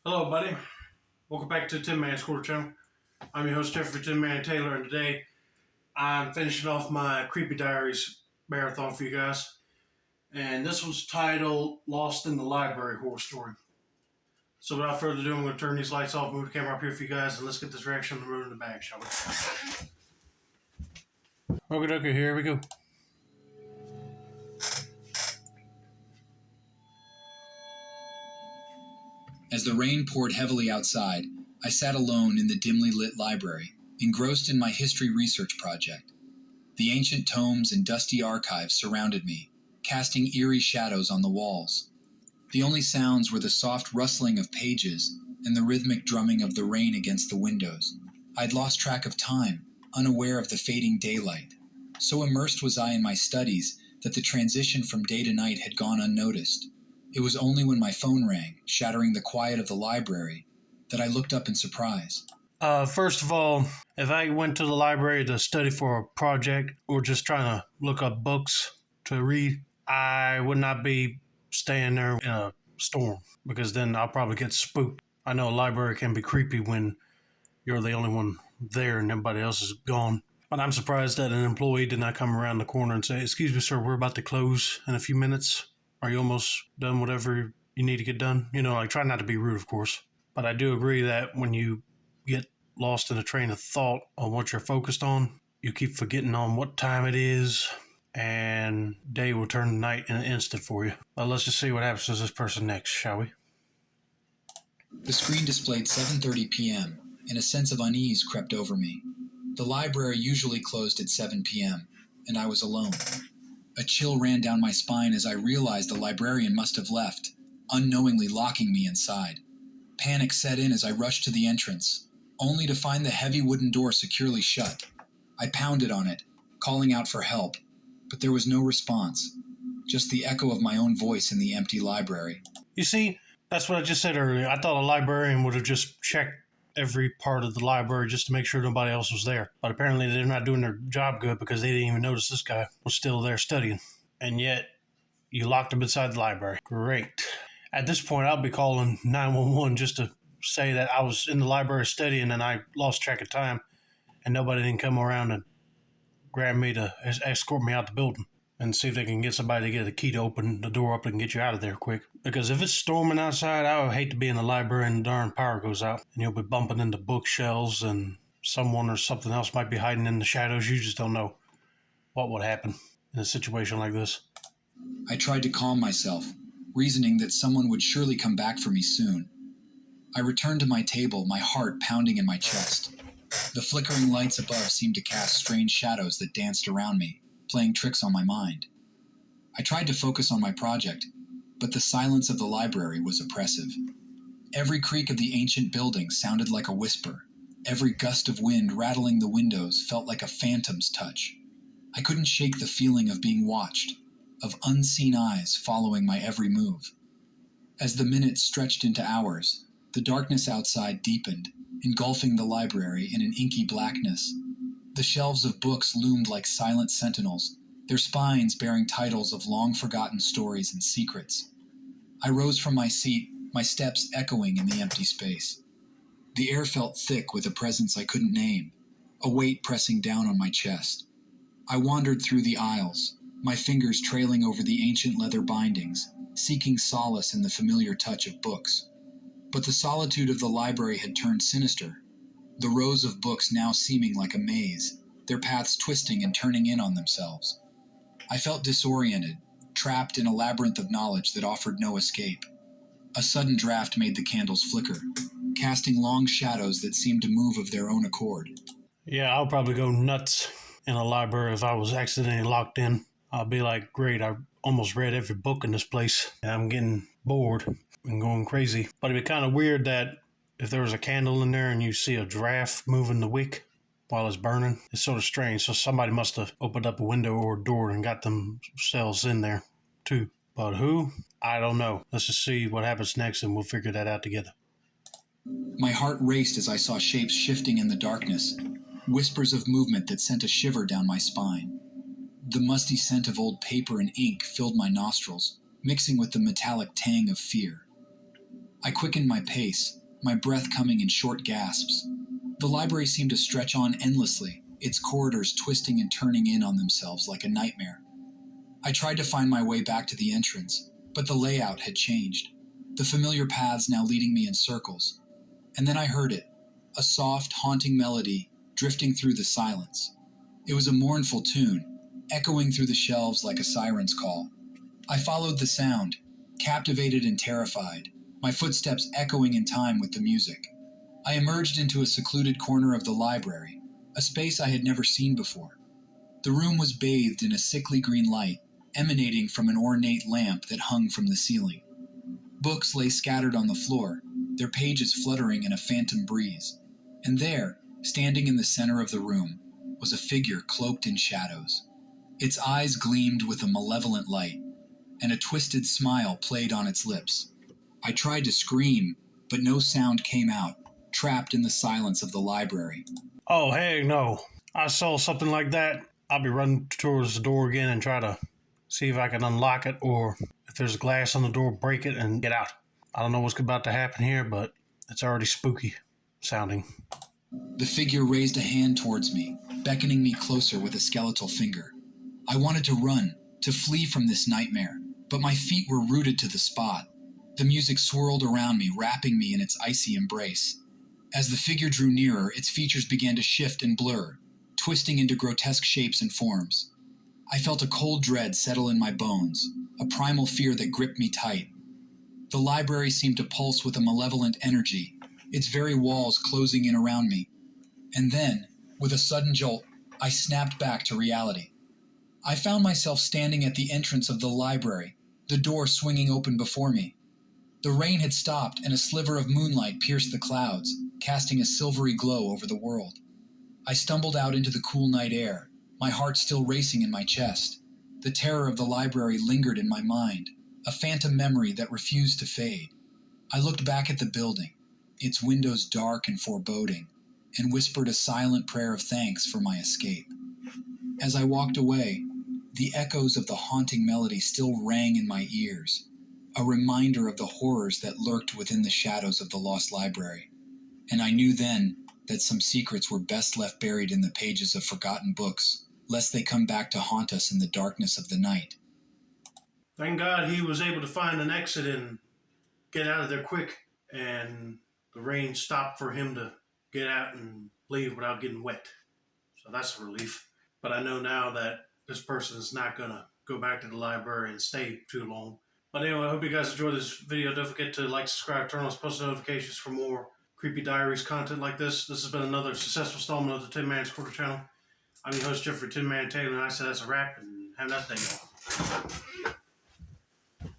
Hello, buddy. Welcome back to Tin Man Score Channel. I'm your host, Jeffrey Tin Man Taylor, and today I'm finishing off my Creepy Diaries marathon for you guys. And this was titled Lost in the Library Horror Story. So without further ado, I'm going to turn these lights off, move the camera up here for you guys, and let's get this reaction on the road in the bag, shall we? Okay, here we go. As the rain poured heavily outside, I sat alone in the dimly lit library, engrossed in my history research project. The ancient tomes and dusty archives surrounded me, casting eerie shadows on the walls. The only sounds were the soft rustling of pages and the rhythmic drumming of the rain against the windows. I'd lost track of time, unaware of the fading daylight. So immersed was I in my studies that the transition from day to night had gone unnoticed. It was only when my phone rang, shattering the quiet of the library, that I looked up in surprise. First of all, if I went to the library to study for a project or just trying to look up books to read, I would not be staying there in a storm because then I'll probably get spooked. I know a library can be creepy when you're the only one there and everybody else is gone. But I'm surprised that an employee did not come around the corner and say, "Excuse me, sir, we're about to close in a few minutes. Are you almost done whatever you need to get done?" Like try not to be rude, of course. But I do agree that when you get lost in a train of thought on what you're focused on, you keep forgetting on what time it is, and day will turn to night in an instant for you. Well, let's just see what happens to this person next, shall we? The screen displayed 7:30 p.m., and a sense of unease crept over me. The library usually closed at 7 p.m., and I was alone. A chill ran down my spine as I realized the librarian must have left, unknowingly locking me inside. Panic set in as I rushed to the entrance, only to find the heavy wooden door securely shut. I pounded on it, calling out for help, but there was no response, just the echo of my own voice in the empty library. You see, that's what I just said earlier. I thought a librarian would have just checked every part of the library just to make sure nobody else was there. But apparently they're not doing their job good because they didn't even notice this guy was still there studying. And yet, you locked him inside the library. Great. At this point, I'll be calling 911 just to say that I was in the library studying and I lost track of time and nobody didn't come around and grab me to escort me out the building and see if they can get somebody to get a key to open the door up and get you out of there quick. Because if it's storming outside, I would hate to be in the library and the darn power goes out and you'll be bumping into bookshelves and someone or something else might be hiding in the shadows. You just don't know what would happen in a situation like this. I tried to calm myself, reasoning that someone would surely come back for me soon. I returned to my table, my heart pounding in my chest. The flickering lights above seemed to cast strange shadows that danced around me, playing tricks on my mind. I tried to focus on my project, but the silence of the library was oppressive. Every creak of the ancient building sounded like a whisper. Every gust of wind rattling the windows felt like a phantom's touch. I couldn't shake the feeling of being watched, of unseen eyes following my every move. As the minutes stretched into hours, the darkness outside deepened, engulfing the library in an inky blackness. The shelves of books loomed like silent sentinels, their spines bearing titles of long-forgotten stories and secrets. I rose from my seat, my steps echoing in the empty space. The air felt thick with a presence I couldn't name, a weight pressing down on my chest. I wandered through the aisles, my fingers trailing over the ancient leather bindings, seeking solace in the familiar touch of books. But the solitude of the library had turned sinister, the rows of books now seeming like a maze, their paths twisting and turning in on themselves. I felt disoriented, trapped in a labyrinth of knowledge that offered no escape. A sudden draft made the candles flicker, casting long shadows that seemed to move of their own accord. Yeah, I'll probably go nuts in a library if I was accidentally locked in. I'll be like, great, I almost read every book in this place, and I'm getting bored and going crazy. But it'd be kind of weird that if there was a candle in there and you see a draft moving the wick while it's burning, it's sort of strange. So somebody must have opened up a window or a door and got themselves in there too. But who? I don't know. Let's just see what happens next and we'll figure that out together. My heart raced as I saw shapes shifting in the darkness, whispers of movement that sent a shiver down my spine. The musty scent of old paper and ink filled my nostrils, mixing with the metallic tang of fear. I quickened my pace, my breath coming in short gasps. The library seemed to stretch on endlessly, its corridors twisting and turning in on themselves like a nightmare. I tried to find my way back to the entrance, but the layout had changed, the familiar paths now leading me in circles. And then I heard it, a soft, haunting melody drifting through the silence. It was a mournful tune, echoing through the shelves like a siren's call. I followed the sound, captivated and terrified, my footsteps echoing in time with the music. I emerged into a secluded corner of the library, a space I had never seen before. The room was bathed in a sickly green light, emanating from an ornate lamp that hung from the ceiling. Books lay scattered on the floor, their pages fluttering in a phantom breeze. And there, standing in the center of the room, was a figure cloaked in shadows. Its eyes gleamed with a malevolent light, and a twisted smile played on its lips. I tried to scream, but no sound came out, trapped in the silence of the library. Oh, heck no. I saw something like that. I'll be running towards the door again and try to see if I can unlock it, or if there's glass on the door, break it and get out. I don't know what's about to happen here, but it's already spooky sounding. The figure raised a hand towards me, beckoning me closer with a skeletal finger. I wanted to run, to flee from this nightmare, but my feet were rooted to the spot. The music swirled around me, wrapping me in its icy embrace. As the figure drew nearer, its features began to shift and blur, twisting into grotesque shapes and forms. I felt a cold dread settle in my bones, a primal fear that gripped me tight. The library seemed to pulse with a malevolent energy, its very walls closing in around me. And then, with a sudden jolt, I snapped back to reality. I found myself standing at the entrance of the library, the door swinging open before me. The rain had stopped, and a sliver of moonlight pierced the clouds, casting a silvery glow over the world. I stumbled out into the cool night air, my heart still racing in my chest. The terror of the library lingered in my mind, a phantom memory that refused to fade. I looked back at the building, its windows dark and foreboding, and whispered a silent prayer of thanks for my escape. As I walked away, the echoes of the haunting melody still rang in my ears, a reminder of the horrors that lurked within the shadows of the lost library. And I knew then that some secrets were best left buried in the pages of forgotten books, lest they come back to haunt us in the darkness of the night. Thank God he was able to find an exit and get out of there quick, and the rain stopped for him to get out and leave without getting wet. So that's a relief. But I know now that this person is not going to go back to the library and stay too long. But anyway, I hope you guys enjoyed this video. Don't forget to like, subscribe, turn on post notifications for more creepy diaries content like this. This has been another successful installment of the Tin Man's Quarter channel. I'm your host, Jeffrey Tin Man Taylor, and I said that's a wrap, and have a nice day, y'all.